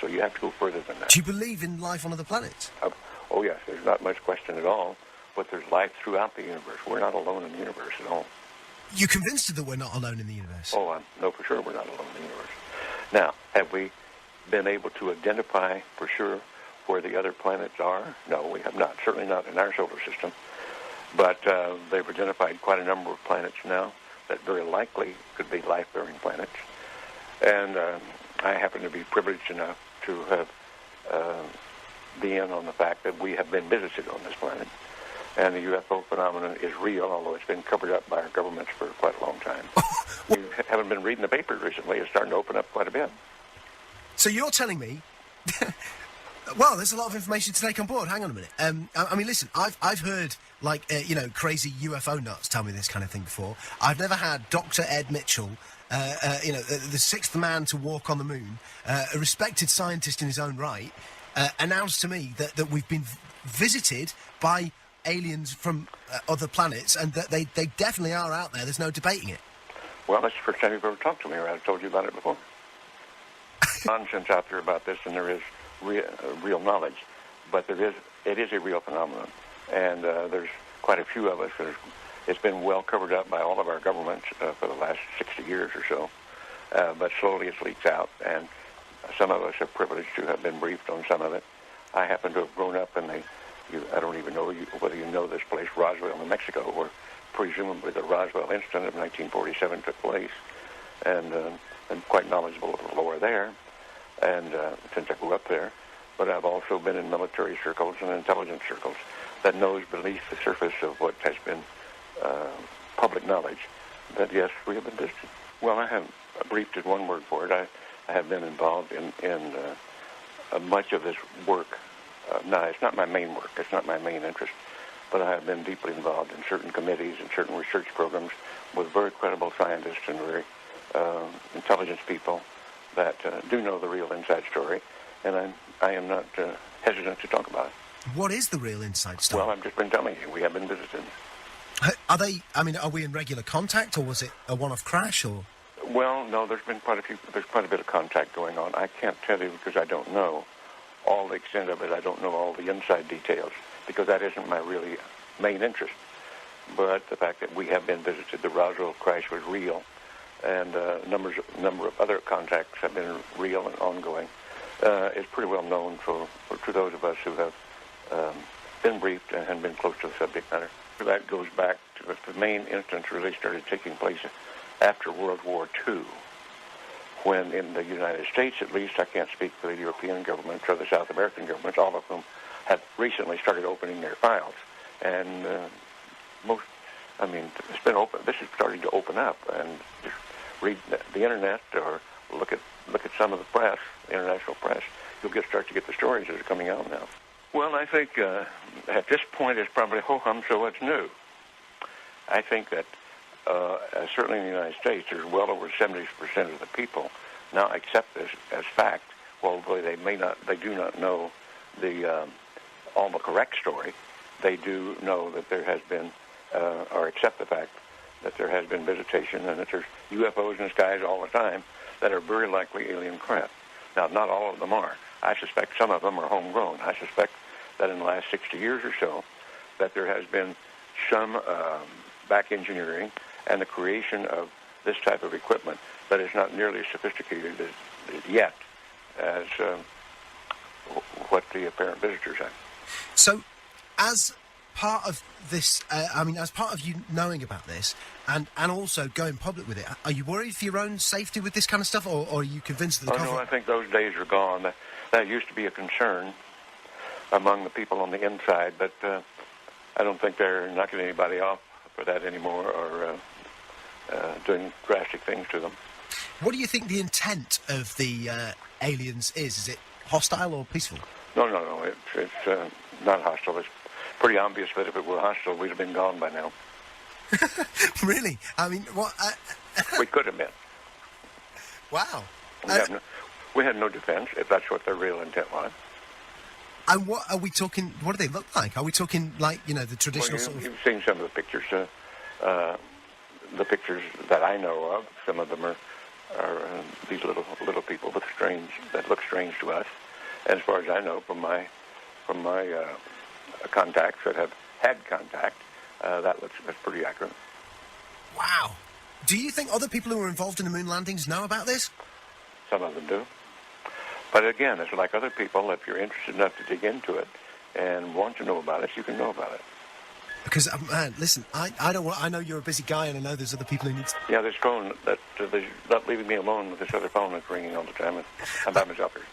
so you have to go further than that. Do you believe in life on other planets? Oh, yes, there's not much question at all, but there's life throughout the universe. We're not alone in the universe at all. You're convinced that we're not alone in the universe? Oh, I know for sure we're not alone in the universe. Now, have we been able to identify for sure where the other planets are? No, we have not. Certainly not in our solar system. But they've identified quite a number of planets now that very likely could be life-bearing planets. And I happen to be privileged enough to have be in on the fact that we have been visited on this planet. And the UFO phenomenon is real, although it's been covered up by our governments for quite a long time. You haven't been reading the papers recently. It's starting to open up quite a bit. So you're telling me... Well, there's a lot of information to take on board. Hang on a minute. I mean, listen, I've heard, crazy UFO nuts tell me this kind of thing before. I've never had Dr. Ed Mitchell, the sixth man to walk on the moon, a respected scientist in his own right, announce to me that we've been visited by aliens from other planets and that they definitely are out there. There's no debating it. Well, that's the first time you've ever talked to me, or I've told you about it before. Nonsense out there about this, and there is real knowledge, but it is a real phenomenon, and there's quite a few of us. It's been well covered up by all of our governments for the last 60 years or so, but slowly it's leaked out, and some of us are privileged to have been briefed on some of it. I happen to have grown up in I don't even know whether you know this place, Roswell, New Mexico, where presumably the Roswell incident of 1947 took place, and I'm quite knowledgeable of the lore there. And since I grew up there, but I've also been in military circles and intelligence circles that knows beneath the surface of what has been public knowledge that, yes, we have been visited. Well, I have briefed is one word for it. I have been involved in much of this work. No, it's not my main work. It's not my main interest. But I have been deeply involved in certain committees and certain research programs with very credible scientists and very intelligence people that do know the real inside story, and I am not hesitant to talk about it. What is the real inside story? Well, I've just been telling you, we have been visited. Are we in regular contact, or was it a one-off crash, or...? Well, no, there's quite a bit of contact going on. I can't tell you because I don't know all the extent of it. I don't know all the inside details, because that isn't my really main interest. But the fact that we have been visited, the Roswell crash was real, and a number of other contacts have been real and ongoing. It's pretty well known to those of us who have been briefed and been close to the subject matter. That goes back to the main instance really started taking place after World War II, when in the United States, at least, I can't speak for the European governments or the South American governments, all of whom have recently started opening their files. And it's been open. This is starting to open up, and just read the internet or look at some of the press, the international press. You'll start to get the stories that are coming out now. Well, I think at this point it's probably ho-hum, so what's new? I think that certainly in the United States, there's well over 70% of the people now accept this as fact. Although they do not know all the correct story. They do know that there has been, or accept the fact that there has been visitation and that there's UFOs in the skies all the time that are very likely alien craft. Now, not all of them are. I suspect some of them are homegrown. I suspect that in the last 60 years or so, that there has been some back engineering and the creation of this type of equipment that is not nearly as sophisticated yet as what the apparent visitors have. So, as part of this, as part of you knowing about this and also going public with it, are you worried for your own safety with this kind of stuff, or are you convinced that the no, I think those days are gone. That used to be a concern among the people on the inside, but I don't think they're knocking anybody off for that anymore or doing drastic things to them. What do you think the intent of the aliens is? Is it hostile or peaceful? No. It's not hostile. It's pretty obvious that if it were hostile, we'd have been gone by now. Really? I mean, what? We could have been. Wow. We had no defense, if that's what their real intent was. And what are we talking? What do they look like? Are we talking like, the traditional sort of... You've seen some of the pictures. The pictures that I know of, some of them are these little people that look strange to us. And as far as I know, from my contacts that have had contact, that's pretty accurate. Wow. Do you think other people who were involved in the moon landings know about this? Some of them do. But again, it's like other people. If you're interested enough to dig into it and want to know about it, you can know about it. Because, man, listen, I don't want. I know you're a busy guy, and I know there's other people who need. Yeah, this phone they're not leaving me alone with this other phone that's ringing all the time. And I'm by myself here.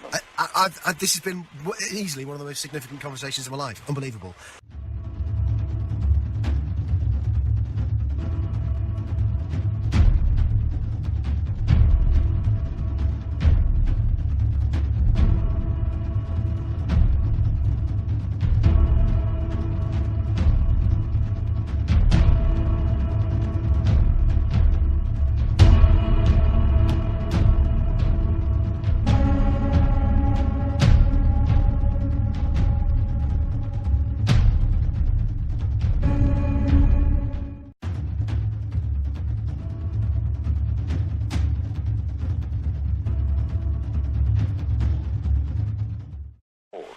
This has been easily one of the most significant conversations of my life. Unbelievable.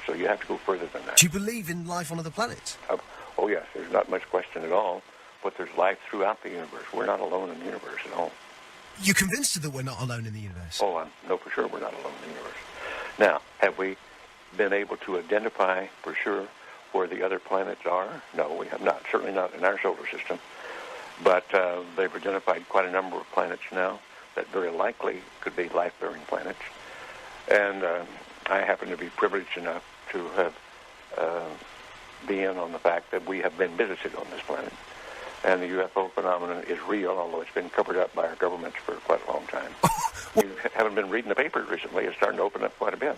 So you have to go further than that. Do you believe in life on other planets? Oh, yes. There's not much question at all. But there's life throughout the universe. We're not alone in the universe at all. You're convinced that we're not alone in the universe? Oh, I know for sure we're not alone in the universe. Now, have we been able to identify for sure where the other planets are? No, we have not. Certainly not in our solar system. But they've identified quite a number of planets now that very likely could be life-bearing planets. And I happen to be privileged enough to have be in on the fact that we have been visited on this planet. And the UFO phenomenon is real, although it's been covered up by our governments for quite a long time. You haven't been reading the papers recently. It's starting to open up quite a bit.